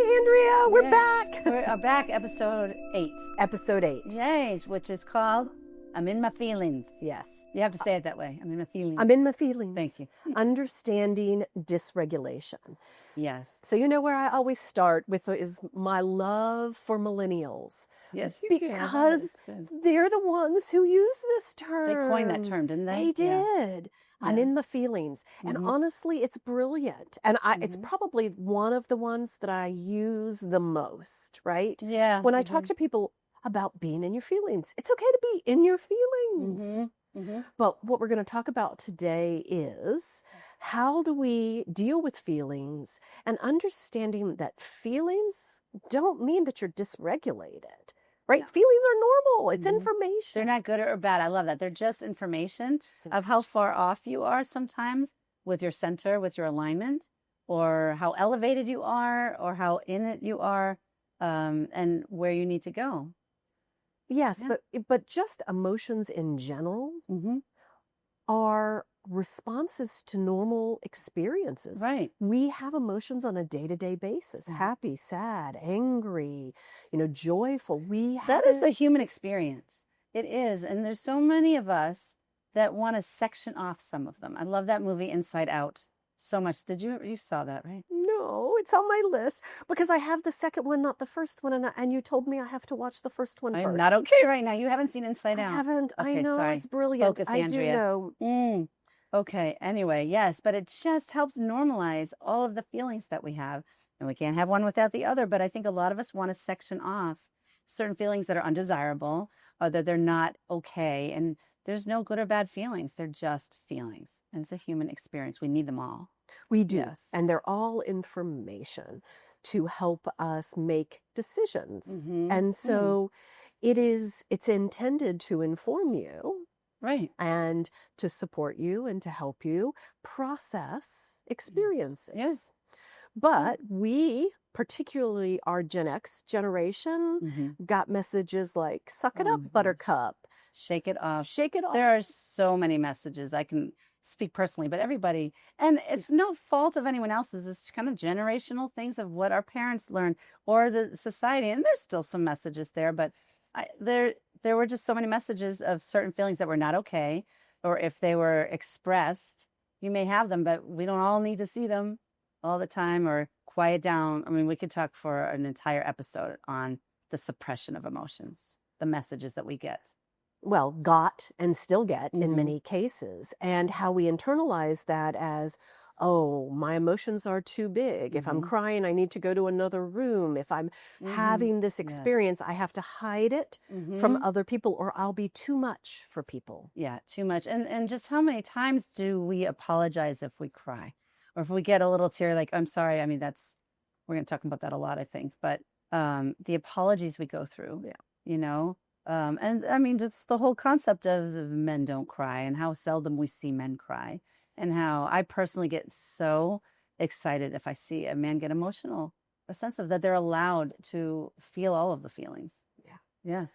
Andrea, we're Yay. back. We're back, episode 8. Episode 8. Yes, which is called I'm in My Feelings. Yes. You have to say it that way. I'm in my feelings. I'm in my feelings. Thank you. Understanding dysregulation. Yes. So you know where I always start with is my love for millennials. Yes, you do. Because they're the ones who use this term. They coined that term, didn't they? They did. Yeah. I'm in my feelings. And honestly, it's brilliant. And it's probably one of the ones that I use the most, right? Yeah. When I talk to people about being in your feelings, it's okay to be in your feelings. But what we're going to talk about today is how do we deal with feelings and understanding that feelings don't mean that you're dysregulated, right? No. Feelings are normal. It's information. They're not good or bad. I love that. They're just information of how far off you are sometimes with your center, with your alignment, or how elevated you are, or how in it you are, and where you need to go. Yes, but just emotions in general are responses to normal experiences. Right. We have emotions on a day-to-day basis. Happy, sad, angry, joyful. That is the human experience. It is. And there's so many of us that want to section off some of them. I love that movie Inside Out so much. You saw that, right? No, it's on my list because I have the second one, not the first one. And you told me I have to watch the first one first. I'm not okay right now. You haven't seen Inside Out. I haven't. Okay, I know. sorry. It's brilliant. Focus, Andrea. I do know. Okay. Anyway, yes, but it just helps normalize all of the feelings that we have. And we can't have one without the other. But I think a lot of us want to section off certain feelings that are undesirable or that they're not okay. And there's no good or bad feelings. They're just feelings. And it's a human experience. We need them all. We do. Yes. And they're all information to help us make decisions. And so it's intended to inform you. Right. And to support you and to help you process experiences. Yes. But we, particularly our Gen X generation, got messages like, suck it up, buttercup. Shake it off. Shake it off. There are so many messages. I can speak personally, but everybody, and it's no fault of anyone else's. It's kind of generational things of what our parents learned or the society. And there's still some messages there, but there were just so many messages of certain feelings that were not okay, or if they were expressed, you may have them, but we don't all need to see them all the time or quiet down. I mean, we could talk for an entire episode on the suppression of emotions, the messages that we get. Well, got and still get in many cases, and how we internalize that as, oh, my emotions are too big. If I'm crying, I need to go to another room. If I'm having this experience, I have to hide it from other people or I'll be too much for people. Yeah, too much. And just how many times do we apologize if we cry? Or if we get a little tear, like, I'm sorry. I mean, we're going to talk about that a lot, I think. But the apologies we go through, and I mean, just the whole concept of men don't cry and how seldom we see men cry. And how I personally get so excited if I see a man get emotional, a sense of that they're allowed to feel all of the feelings. Yeah. Yes.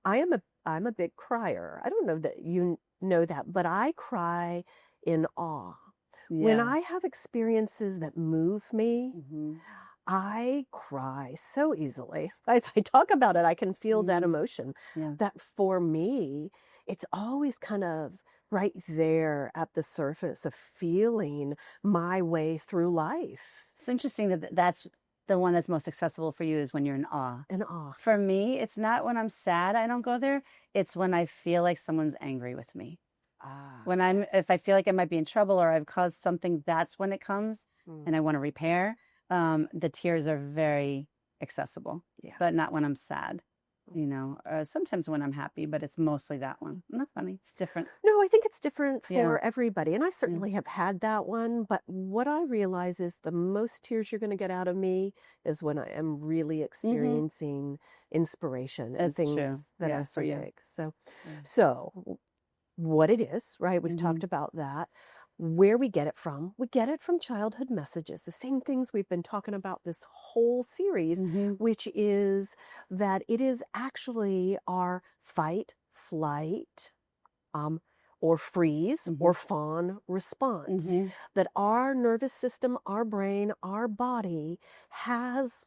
I'm a big crier. I don't know that you know that, but I cry in awe. Yeah. When I have experiences that move me, I cry so easily. As I talk about it, I can feel that emotion. Yeah. That for me, it's always kind of right there at the surface of feeling my way through life. It's interesting that that's the one that's most accessible for you is when you're in awe. In awe. For me, it's not when I'm sad, I don't go there. It's when I feel like someone's angry with me. If I feel like I might be in trouble or I've caused something, that's when it comes and I want to repair. The tears are very accessible, but not when I'm sad. Sometimes when I'm happy, but it's mostly that one. Not funny. It's different. No, I think it's different for everybody. And I certainly have had that one. But what I realize is the most tears you're going to get out of me is when I am really experiencing inspiration and things that are so big. So what it is, right? We've talked about that. Where we get it from childhood messages, the same things we've been talking about this whole series, which is that it is actually our fight, flight, or freeze Mm-hmm. or fawn response. Mm-hmm. That our nervous system, our brain, our body has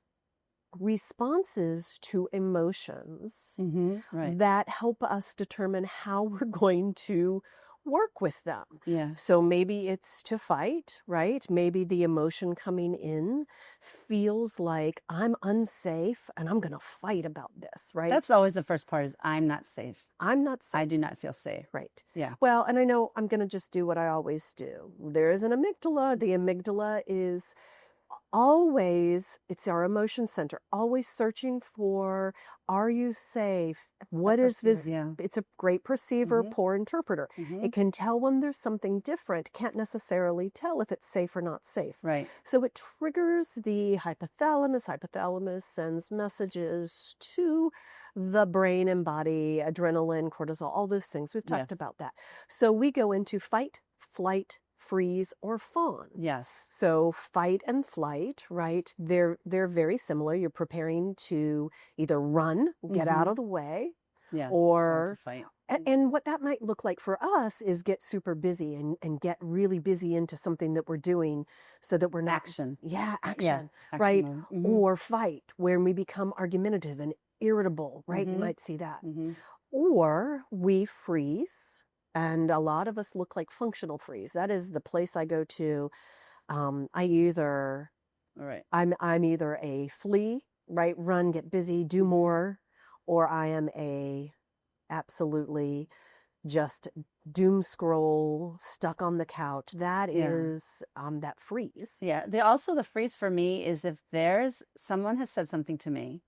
responses to emotions Mm-hmm. Right. that help us determine how we're going to work with them. Yeah. So maybe it's to fight, right? Maybe the emotion coming in feels like I'm unsafe and I'm going to fight about this, right? That's always the first part is I'm not safe. I'm not I safe. do not feel safe. Right. Yeah. Well, and I know I'm going to just do what I always do. There is an amygdala. The amygdala is always, it's our emotion center, always searching for, are you safe? What is this? Yeah. It's a great perceiver, poor interpreter. Mm-hmm. It can tell when there's something different, can't necessarily tell if it's safe or not safe. Right. So it triggers the hypothalamus. Hypothalamus sends messages to the brain and body, adrenaline, cortisol, all those things. We've talked Yes. about that. So we go into fight, flight, freeze, or fawn. Yes. So fight and flight, right? They're very similar. You're preparing to either run, get out of the way, Yeah. or to fight. and what that might look like for us is get super busy and get really busy into something that we're doing so that we're not Action. action, Action right? mode. Mm-hmm. Or fight, where we become argumentative and irritable, right? You might see that. Or we freeze, and a lot of us look like functional freeze. That is the place I go to. I'm either a flee, right? Run, get busy, do more, or I am a absolutely just doom scroll, stuck on the couch. That is that freeze. Yeah. The freeze for me is if someone has said something to me,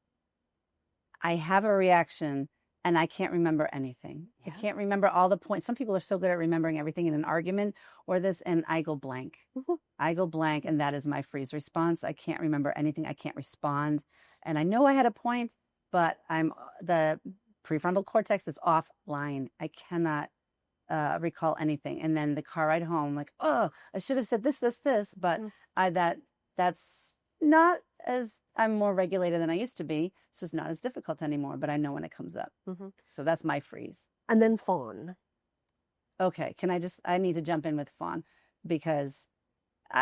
I have a reaction and I can't remember anything. Yes. I can't remember all the points. Some people are so good at remembering everything in an argument or this, and I go blank. I go blank, and that is my freeze response. I can't remember anything. I can't respond. And I know I had a point, but the prefrontal cortex is offline. I cannot recall anything. And then the car ride home, I'm like, oh, I should have said this, but that's not as I'm more regulated than I used to be. So it's not as difficult anymore, but I know when it comes up. So that's my freeze. And then fawn. Okay. I need to jump in with fawn because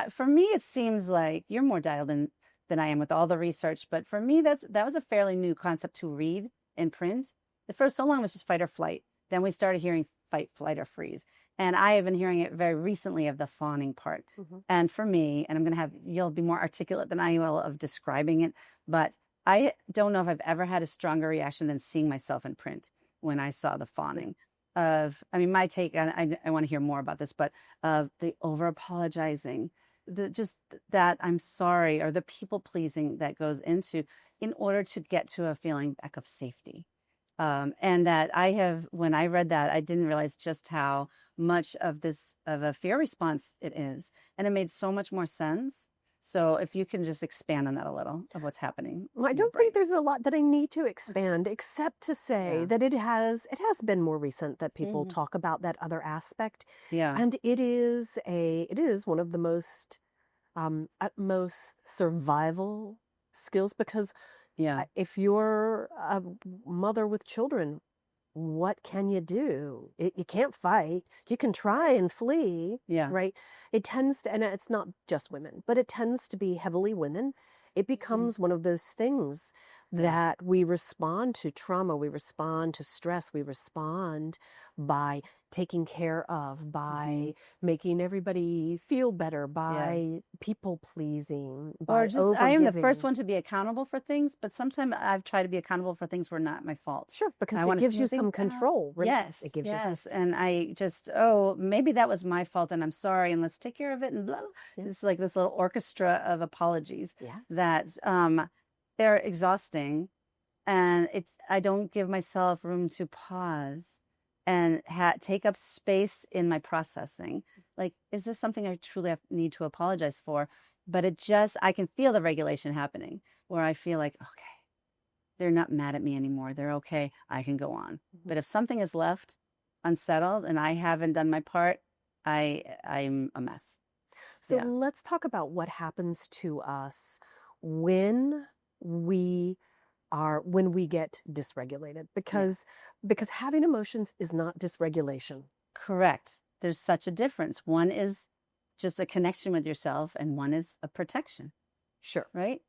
for me, it seems like you're more dialed in than I am with all the research. But for me, that was a fairly new concept to read in print. The first so long was just fight or flight. Then we started hearing fight, flight, or freeze. And I have been hearing it very recently of the fawning part. And for me, and you'll be more articulate than I will of describing it, but I don't know if I've ever had a stronger reaction than seeing myself in print when I saw the fawning. My take, and I want to hear more about this, but of the over apologizing, just that I'm sorry, or the people pleasing that goes into in order to get to a feeling back of safety. And that when I read that, I didn't realize just how much of a fear response it is. And it made so much more sense. So if you can just expand on that a little of what's happening. Well, I don't think there's a lot that I need to expand except to say that it has been more recent that people talk about that other aspect. Yeah. And it is one of the most utmost survival skills because if you're a mother with children, what can you do? You can't fight. You can try and flee, right? It tends to, and it's not just women, but it tends to be heavily women. It becomes one of those things that we respond to trauma, we respond to stress, we respond by taking care of, by making everybody feel better, by people pleasing, by overgiving. I am the first one to be accountable for things, but sometimes I've tried to be accountable for things were not my fault. Sure, because it gives you some control. Right? Yes, it gives you some. And I just, maybe that was my fault, and I'm sorry, and let's take care of it, and blah, blah. It's like this little orchestra of apologies that they're exhausting, and I don't give myself room to pause and take up space in my processing. Like, is this something I truly need to apologize for? But I can feel the regulation happening where I feel like, okay, they're not mad at me anymore. They're okay. I can go on. But if something is left unsettled and I haven't done my part, I'm a mess. So let's talk about what happens to us when we get dysregulated, because having emotions is not dysregulation. Correct. There's such a difference. One is just a connection with yourself, and one is a protection, Sure. right?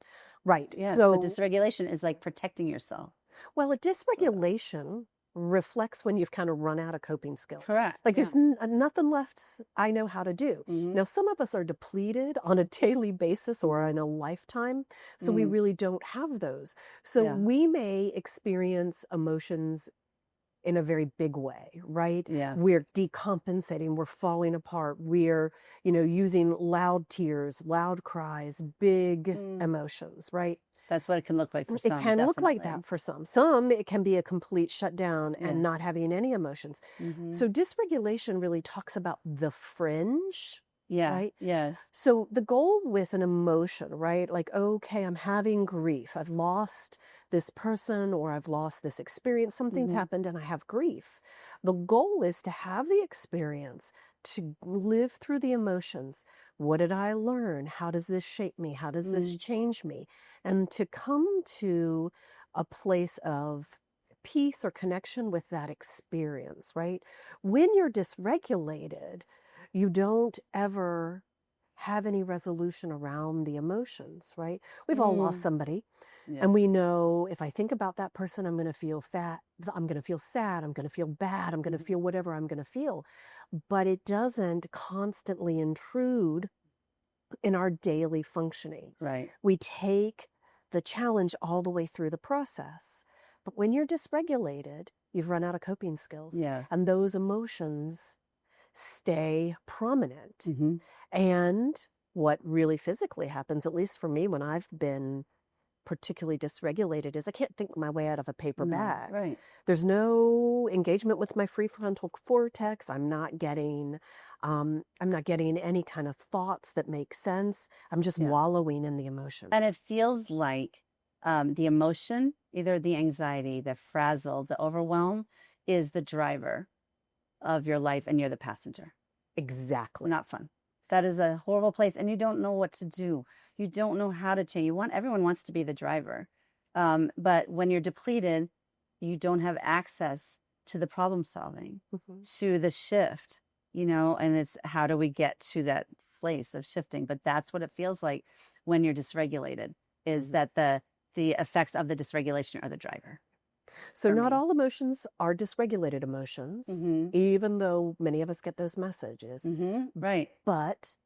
Right. Yes, So, the dysregulation is like protecting yourself. well, a dysregulation reflects when you've kind of run out of coping skills. Correct. Like Yeah. there's nothing left I know how to do. Mhm. Now, some of us are depleted on a daily basis or in a lifetime, so we really don't have those. So Yeah. we may experience emotions in a very big way, right? Yes. We're decompensating, we're falling apart, we're, using loud tears, loud cries, big emotions, right? That's what it can look like for It some, can look like definitely. that for some. Some, it can be a complete shutdown Yeah. and not having any emotions. So dysregulation really talks about the fringe, Yeah. right? Yes. So the goal with an emotion, right? Like, okay, I'm having grief. I've lost this person or I've lost this experience. Something's happened and I have grief. The goal is to have the experience, to live through the emotions. What did I learn? How does this shape me? How does this change me? And to come to a place of peace or connection with that experience, right? When you're dysregulated, you don't ever have any resolution around the emotions, right? We've all lost somebody. Yeah. And we know if I think about that person, I'm going to feel fat. I'm going to feel sad. I'm going to feel bad. I'm going to feel whatever I'm going to feel. But it doesn't constantly intrude in our daily functioning. Right. We take the challenge all the way through the process. But when you're dysregulated, you've run out of coping skills. Yeah. And those emotions stay prominent. Mm-hmm. And what really physically happens, at least for me when I've been particularly dysregulated, is I can't think my way out of a paper bag. Right. There's no engagement with my prefrontal cortex. I'm not getting any kind of thoughts that make sense. I'm just wallowing in the emotion. And it feels like the emotion, either the anxiety, the frazzle, the overwhelm, is the driver of your life, and you're the passenger. Exactly. Not fun. That is a horrible place, and you don't know what to do. You don't know how to change. Everyone wants to be the driver, but when you're depleted, you don't have access to the problem solving, to the shift. And it's how do we get to that place of shifting? But that's what it feels like when you're dysregulated. Is that the effects of the dysregulation are the driver? So not all emotions are dysregulated emotions, even though many of us get those messages. Right. But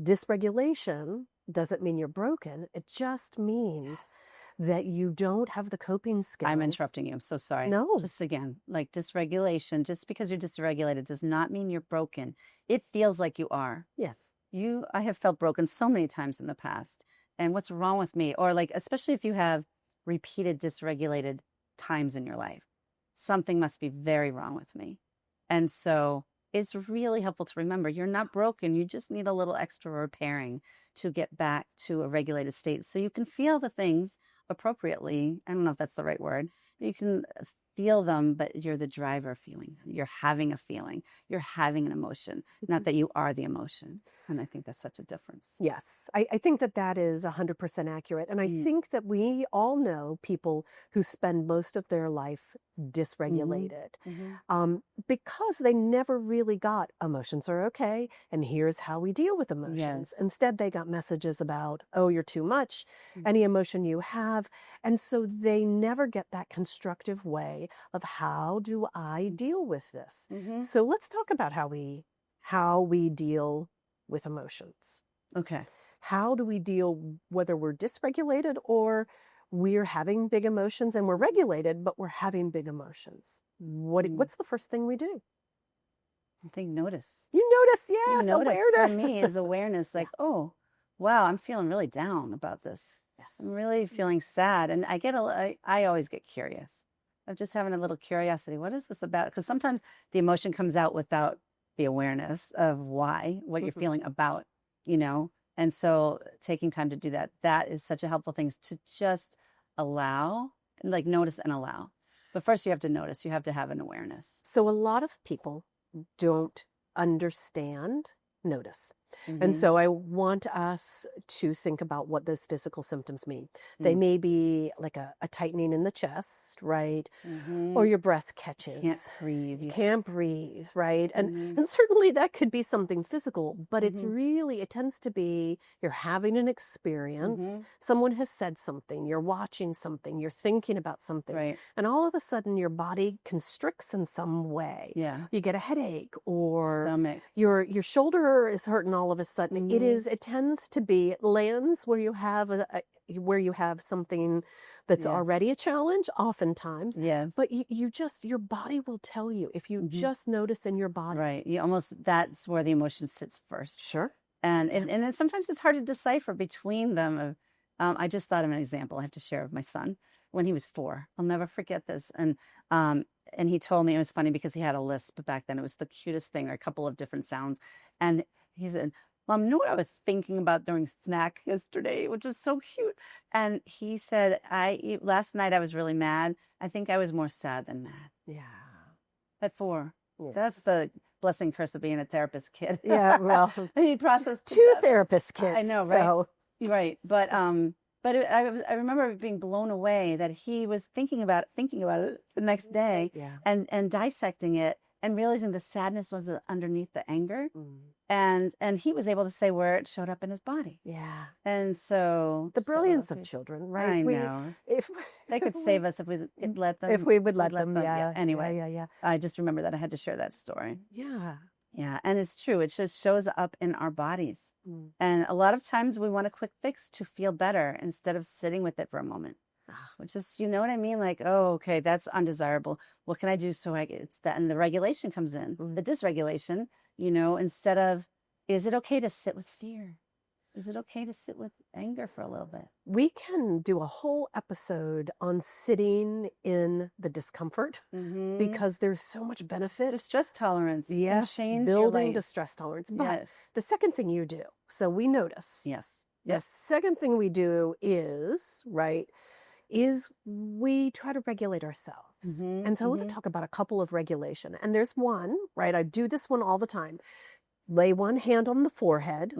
dysregulation doesn't mean you're broken. It just means that you don't have the coping skills. I'm interrupting you. I'm so sorry. No. Just again, like dysregulation, just because you're dysregulated does not mean you're broken. It feels like you are. Yes. I have felt broken so many times in the past. And what's wrong with me? Or like, especially if you have repeated dysregulated times in your life, something must be very wrong with me. And so it's really helpful to remember you're not broken. You just need a little extra repairing to get back to a regulated state so you can feel the things appropriately. I don't know if that's the right word. You can feel them, but you're the driver feeling. You're having a feeling. You're having an emotion, not that you are the emotion. And I think that's such a difference. Yes, I think that is 100% accurate. And I think that we all know people who spend most of their life dysregulated because they never really got emotions are okay. And here's how we deal with emotions. Yes. Instead, they got messages about, oh, you're too much, any emotion you have. And so they never get that constructive way of how do I deal with this? So let's talk about how we deal with emotions. Okay. How do we deal whether we're dysregulated or we're having big emotions and we're regulated, but we're having big emotions? What's the first thing we do? I think notice. You notice, yes, awareness. For me is awareness, like, oh, wow, I'm feeling really down about this. Yes. I'm really feeling sad. And I always get curious. I'm just having a little curiosity. What is this about? Because sometimes the emotion comes out without the awareness of what you're feeling about, and so taking time to do that is such a helpful thing to just allow, like notice and allow. But first you have to notice, you have to have an awareness. So a lot of people don't understand notice. And Mm-hmm. so I want us to think about what those physical symptoms mean. They Mm. may be like a tightening in the chest, right? Mm-hmm. Or your breath Can't catches. breathe. You Yeah. can't breathe, right? Mm-hmm. And certainly that could be something physical, but it's Mm-hmm. really, it tends to be you're having an experience, Mm-hmm. someone has said something, you're watching something, you're thinking about something, Right. and all of a sudden your body constricts in some way. Yeah. You get a headache, or Stomach. your shoulder is hurting all of a sudden. Mm-hmm. It tends to be, it lands where you have where you have something that's Yeah. already a challenge oftentimes, Yes. but you just, your body will tell you if you Mm-hmm. just notice in your body. Right. You almost, that's where the emotion sits first. Sure. And then sometimes it's hard to decipher between them. I just thought of an example I have to share of my son when he was 4. I'll never forget this. And he told me, it was funny because he had a lisp, but back then it was the cutest thing, or a couple of different sounds. And he said, Mom, you know what I was thinking about during snack yesterday, which was so cute. And he said, last night I was really mad. I think I was more sad than mad. Yeah. At 4. Yes. That's the blessing curse of being a therapist kid. Yeah, well, he processed 2 therapist kids. I know, right? So. Right. I remember being blown away that he was thinking about it the next day, Yeah. and dissecting it and realizing the sadness was underneath the anger, and he was able to say where it showed up in his body. Yeah. And so the brilliance of children, right? I know. If they could save us if we could let them. If we would let them, yeah. Anyway, yeah. I just remember that I had to share that story. Yeah. Yeah, and it's true. It just shows up in our bodies. And a lot of times we want a quick fix to feel better instead of sitting with it for a moment. Which is, you know what I mean? Like, oh, okay, that's undesirable. What can I do so it's that? And the regulation comes in, the dysregulation, instead of, is it okay to sit with fear? Is it okay to sit with anger for a little bit? We can do a whole episode on sitting in the discomfort, because there's so much benefit. Distress tolerance. Yes, change building distress tolerance. But yes. The second thing you do, so we notice. Yes. The second thing we do is we try to regulate ourselves. And so I want to talk about a couple of regulation. And there's one, right? I do this one all the time. Lay one hand on the forehead.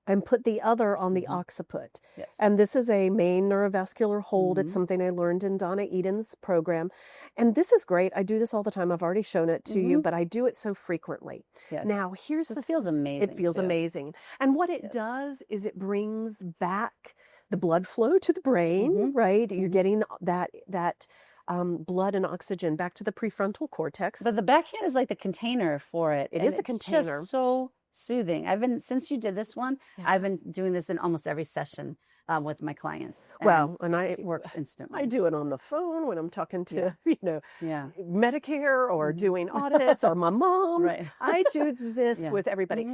And put the other on the occiput. Yes. And this is a main neurovascular hold. It's something I learned in Donna Eden's program. And this is great. I do this all the time. I've already shown it to you, but I do it so frequently. Yes. Now, here's it feels amazing. It feels amazing. And what it does is it brings back the blood flow to the brain, right? You're getting that blood and oxygen back to the prefrontal cortex. But the backhand is like the container for it. It is a container. It's just so soothing. Since you did this one, I've been doing this in almost every session with my clients. And it works instantly. I do it on the phone when I'm talking to, Yeah. Medicare or doing audits or my mom. Right. I do this with everybody.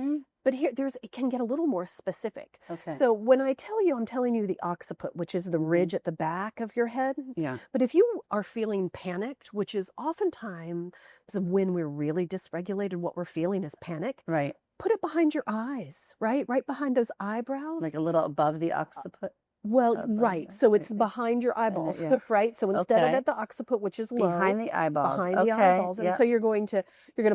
But here, it can get a little more specific. Okay. So when I tell you, I'm telling you the occiput, which is the ridge at the back of your head. Yeah. But if you are feeling panicked, which is oftentimes when we're really dysregulated, what we're feeling is panic. Right. Put it behind your eyes, right? Right behind those eyebrows. Like a little above the occiput. Well, right. So it's behind your eyeballs, right? So instead of at the occiput, which is low, behind the eyeballs, behind the eyeballs, and so you're going to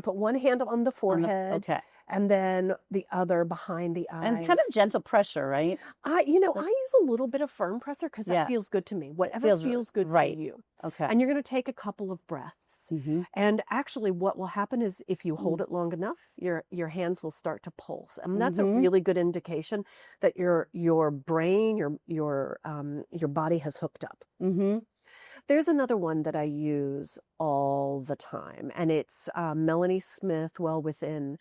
put one hand on the forehead, and then the other behind the eyes, and kind of gentle pressure, right? I use a little bit of firm pressure because that feels good to me. Whatever feels good for you. Okay. And you're going to take a couple of breaths, and actually, what will happen is if you hold it long enough, your hands will start to pulse, and that's a really good indication that your brain, your body has hooked up. There's another one that I use all the time, and it's Melanie Smith, Well Within,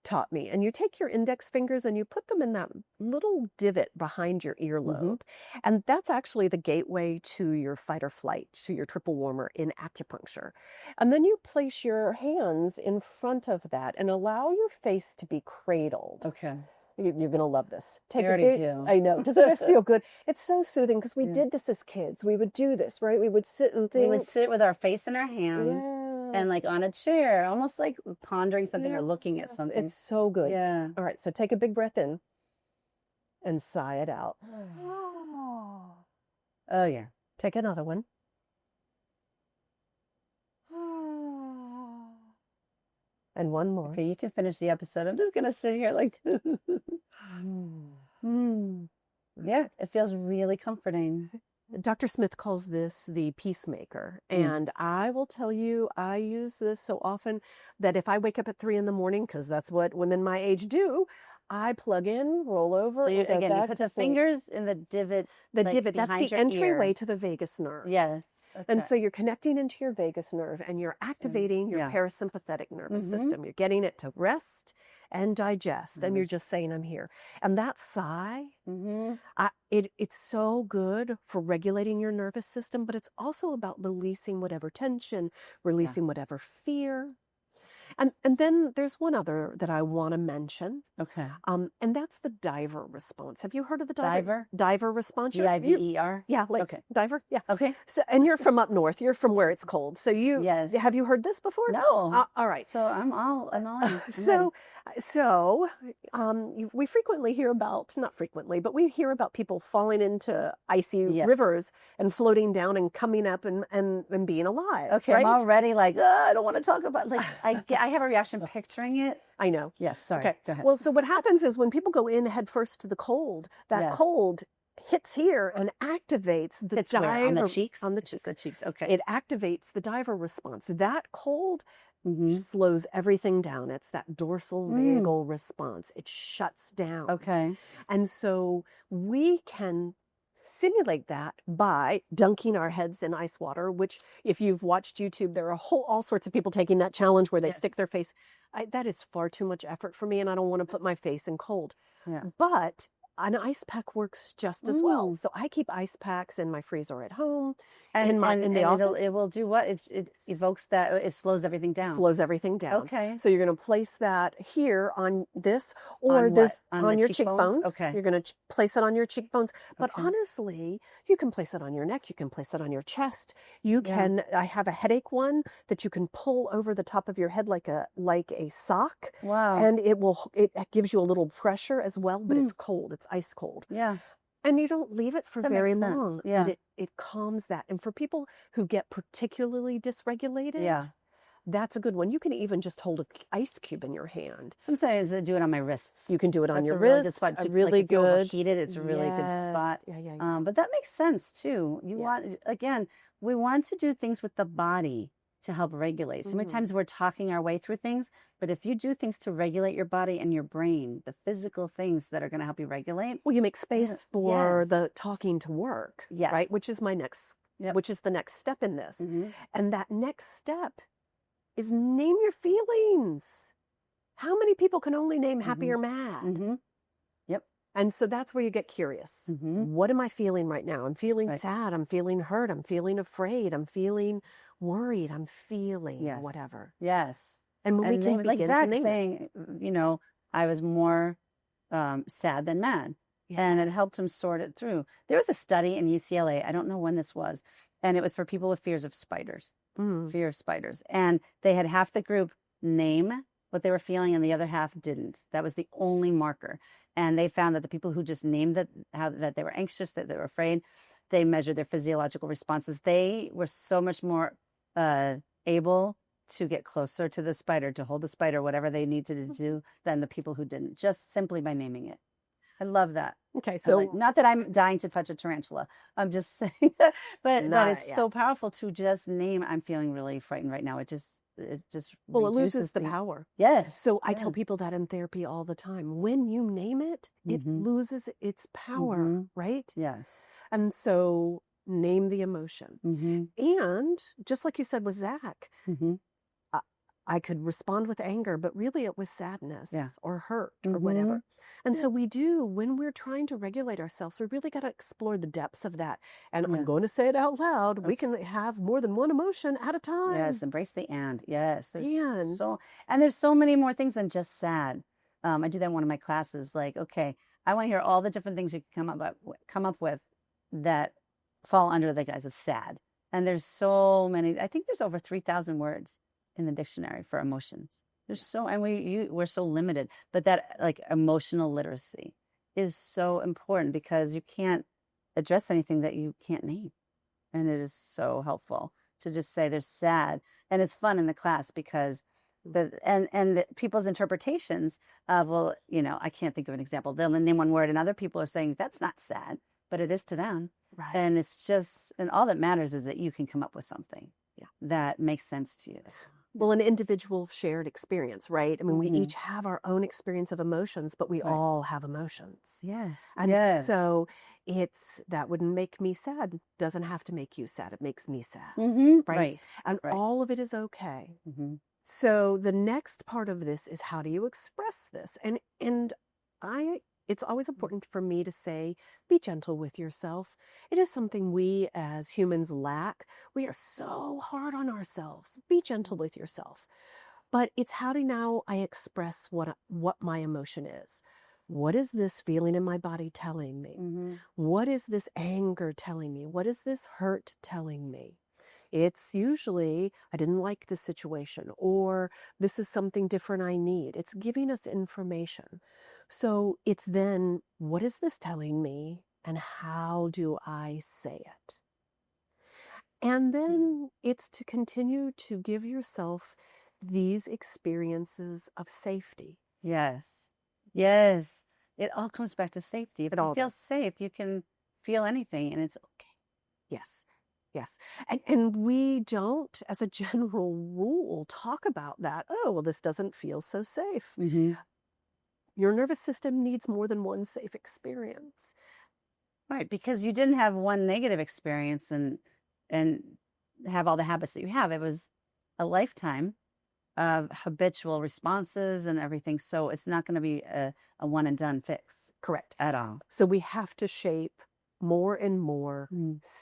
taught me. And you take your index fingers and you put them in that little divot behind your earlobe. And that's actually the gateway to your fight or flight, to your triple warmer in acupuncture. And then you place your hands in front of that and allow your face to be cradled. Okay. You're going to love this. I already do. I know. Doesn't it feel good? It's so soothing because we did this as kids. We would do this, right? We would sit and think. We would sit with our face in our hands and like on a chair, almost like pondering something or looking at something. It's so good. Yeah. All right. So take a big breath in and sigh it out. Oh, yeah. Take another one. And one more. Okay, you can finish the episode. I'm just gonna sit here like, yeah, it feels really comforting. Dr. Smith calls this the peacemaker. And I will tell you, I use this so often that if I wake up at 3 in the morning, because that's what women my age do, I plug in, roll over, So and go you back put to the sleep. fingers in the divot, The like divot, that's behind the your entryway ear. to the vagus nerve. Yes. And Okay. so you're connecting into your vagus nerve and you're activating your Yeah. parasympathetic nervous system. You're getting it to rest and digest. And you're Nice. just saying, I'm here. And that sigh, it's so good for regulating your nervous system, but it's also about releasing whatever tension, releasing whatever fear. And then there's one other that I want to mention. Okay. And that's the diver response. Have you heard of the Diver? diver response? D-I-V-E-R? Yeah, like Okay. diver. Yeah. Okay. So, and you're from up north. You're from where it's cold. So Yes. have you heard this before? No. All right. So I'm all in. I'm We frequently hear about, not frequently, but we hear about people falling into icy rivers and floating down and coming up and being alive. Okay, right? I'm already like, I don't want to talk about, like, I have a reaction picturing it. I know. Yes, sorry. Okay. Go ahead. Well, so what happens is when people go in head first to the cold, that cold hits here and activates the diver. On the cheeks? On the It's cheeks. the cheeks. Okay. It activates the diver response. That cold slows everything down. It's that dorsal vagal response. It shuts down. Okay. And so we can simulate that by dunking our heads in ice water, which if you've watched YouTube, there are all sorts of people taking that challenge where they stick their face. That is far too much effort for me, and I don't want to put my face in cold. Yeah. But an ice pack works just as well. So I keep ice packs in my freezer at home, in the office. It will do what? It evokes that. It slows everything down. Slows everything down. Okay. So you're going to place that here on this, or this on your cheekbones. Okay. You're going to place it on your cheekbones. But honestly, you can place it on your neck. You can place it on your chest. You can. I have a headache one that you can pull over the top of your head like a sock. Wow. And it gives you a little pressure as well, but it's cold. It's ice cold. Yeah. And you don't leave it for very long. Yeah. But it calms that. And for people who get particularly dysregulated, that's a good one. You can even just hold an ice cube in your hand. Sometimes I do it on my wrists. You can do it on your really wrist. Good spot. Really like good. If you're overheated, it's a really good spot. Yeah. But that makes sense too. We want to do things with the body to help regulate. So many times we're talking our way through things, but if you do things to regulate your body and your brain, the physical things that are going to help you regulate. Well, you make space for the talking to work, right? Which is which is the next step in this. And that next step is name your feelings. How many people can only name happy or mad? Yep. And so that's where you get curious. What am I feeling right now? I'm feeling sad. I'm feeling hurt. I'm feeling afraid. I'm feeling worried. I'm feeling whatever. Yes. And we can begin like to Zach name saying, I was more sad than mad. And it helped him sort it through. There was a study in UCLA, I don't know when this was, and it was for people with fears of spiders, fear of spiders. And they had half the group name what they were feeling and the other half didn't. That was the only marker. And they found that the people who just named that they were anxious, that they were afraid, they measured their physiological responses. They were so much more able to get closer to the spider, to hold the spider, whatever they needed to do, than the people who didn't, just simply by naming it. I love that. Okay, so not that I'm dying to touch a tarantula. I'm just saying, but it's so powerful to just name. I'm feeling really frightened right now. It loses the power. Yes. So I tell people that in therapy all the time. When you name it, it loses its power, right? Yes. And so name the emotion. And just like you said with Zach, I could respond with anger, but really it was sadness or hurt or whatever. And so we do, when we're trying to regulate ourselves, we really got to explore the depths of that. And I'm going to say it out loud. We can have more than one emotion at a time. Yes, embrace the and. Yes. There's so many more things than just sad. I do that in one of my classes. Like, okay, I want to hear all the different things you can come up with that fall under the guise of sad. And there's so many. I think there's over 3,000 words in the dictionary for emotions. We're so limited, but that like emotional literacy is so important because you can't address anything that you can't name. And it is so helpful to just say there's sad. And it's fun in the class because And people's interpretations of, well, I can't think of an example. They'll name one word and other people are saying that's not sad, but it is to them. Right. And it's just, and all that matters is that you can come up with something that makes sense to you. Well, an individual shared experience, right? I mean, we each have our own experience of emotions, but we all have emotions. Yes. And so that wouldn't make me sad. Doesn't have to make you sad. It makes me sad. Right. And all of it is okay. So the next part of this is, how do you express this? And it's always important for me to say, be gentle with yourself. It is something we as humans lack. We are so hard on ourselves. Be gentle with yourself. But it's, how do now I express what my emotion is? What is this feeling in my body telling me? What is this anger telling me? What is this hurt telling me? It's usually, I didn't like the situation, or this is something different I need. It's giving us information. So it's then, what is this telling me, and how do I say it? And then it's to continue to give yourself these experiences of safety. Yes. It all comes back to safety. If you feel safe, you can feel anything, and it's okay. Yes. And we don't, as a general rule, talk about that. Oh, well, this doesn't feel so safe. Your nervous system needs more than one safe experience. Right, because you didn't have one negative experience and have all the habits that you have. It was a lifetime of habitual responses and everything. So it's not going to be a one and done fix. Correct. At all. So we have to shape more and more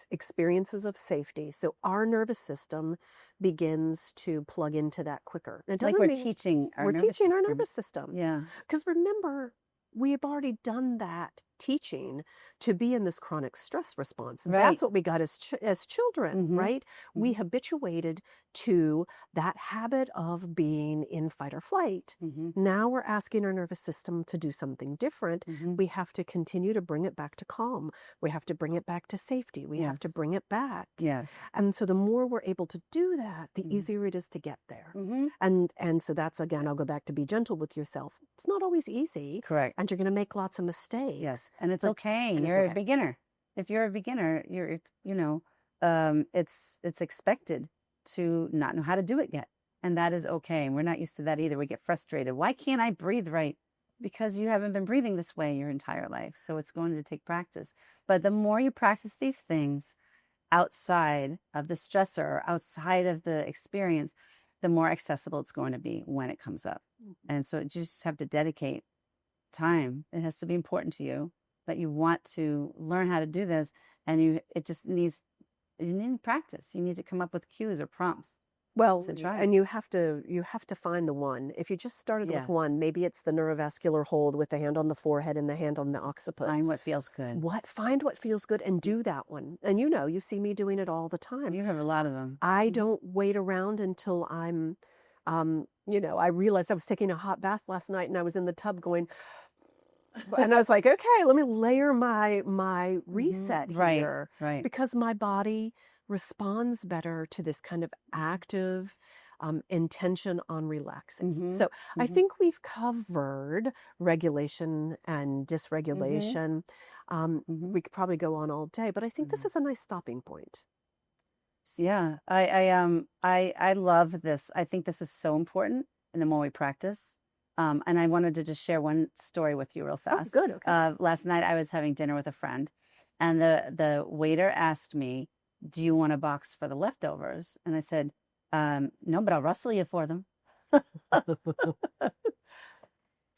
experiences of safety. So our nervous system begins to plug into that quicker. It doesn't like mean teaching our nervous system. Yeah. Because remember, we have already done that teaching to be in this chronic stress response. Right. That's what we got as children, right? We habituated to that habit of being in fight or flight. Now we're asking our nervous system to do something different. We have to continue to bring it back to calm. We have to bring it back to safety. We have to bring it back. Yes. And so the more we're able to do that, the easier it is to get there. And so that's, again, I'll go back to be gentle with yourself. It's not always easy. Correct. And you're going to make lots of mistakes. Yes. And it's okay. You're a beginner. If you're a beginner, it's expected to not know how to do it yet. And that is okay. And we're not used to that either. We get frustrated. Why can't I breathe right? Because you haven't been breathing this way your entire life. So it's going to take practice. But the more you practice these things outside of the stressor or outside of the experience, the more accessible it's going to be when it comes up. And so you just have to dedicate time. It has to be important to you that you want to learn how to do this, and you need practice. You need to come up with cues or prompts. Well, to try. And you have to find the one. If you just started with one, maybe it's the neurovascular hold with the hand on the forehead and the hand on the occiput. Find what feels good. Find what feels good and do that one. And you see me doing it all the time. You have a lot of them. I don't wait around until I'm, I realized I was taking a hot bath last night and I was in the tub going, and I was like, okay, let me layer my reset here. Right. Because my body responds better to this kind of active intention on relaxing. So I think we've covered regulation and dysregulation. We could probably go on all day, but I think this is a nice stopping point. Yeah, I love this. I think this is so important, and the more we practice. And I wanted to just share one story with you real fast. Oh, good. Okay. Last night I was having dinner with a friend, and the waiter asked me, "Do you want a box for the leftovers?" And I said, "No, but I'll rustle you for them."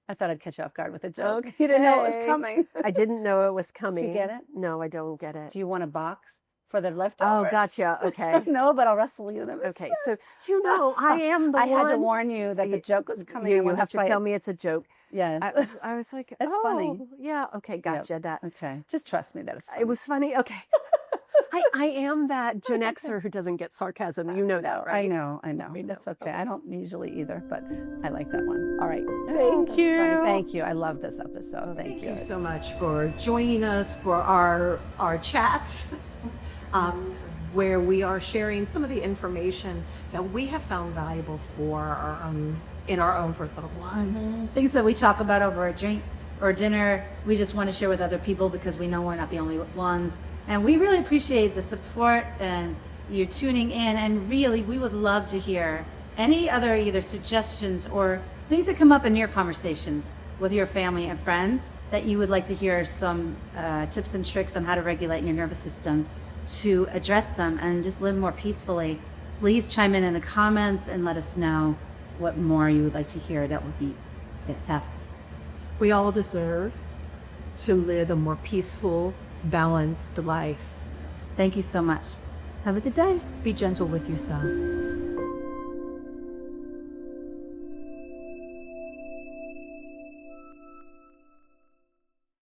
I thought I'd catch you off guard with a joke. Okay. You didn't know it was coming. I didn't know it was coming. Do you get it? No, I don't get it. Do you want a box for the leftovers? Oh, gotcha. Okay. No, but I'll rustle you them. Okay, so I am the one. I had to warn you that the joke was coming. You have to tell me it's a joke. Yes. I was like, it's funny. Yeah, okay, gotcha. Yep. That. Okay, just trust me that it's funny. It was funny. Okay. I am that Gen Xer who doesn't get sarcasm. You know that, right? I know. That's okay. I don't usually either, but I like that one. All right. Thank you. Funny. Thank you. I love this episode. Thank you so much for joining us for our chats. where we are sharing some of the information that we have found valuable for in our own personal lives. Things that we talk about over a drink or dinner, we just want to share with other people because we know we're not the only ones. And we really appreciate the support and you tuning in. And really, we would love to hear any other either suggestions or things that come up in your conversations with your family and friends that you would like to hear some tips and tricks on how to regulate your nervous system to address them and just live more peacefully. Please chime in the comments and let us know what more you would like to hear. That would be fantastic. We all deserve to live a more peaceful, balanced life. Thank you so much. Have a good day. Be gentle with yourself.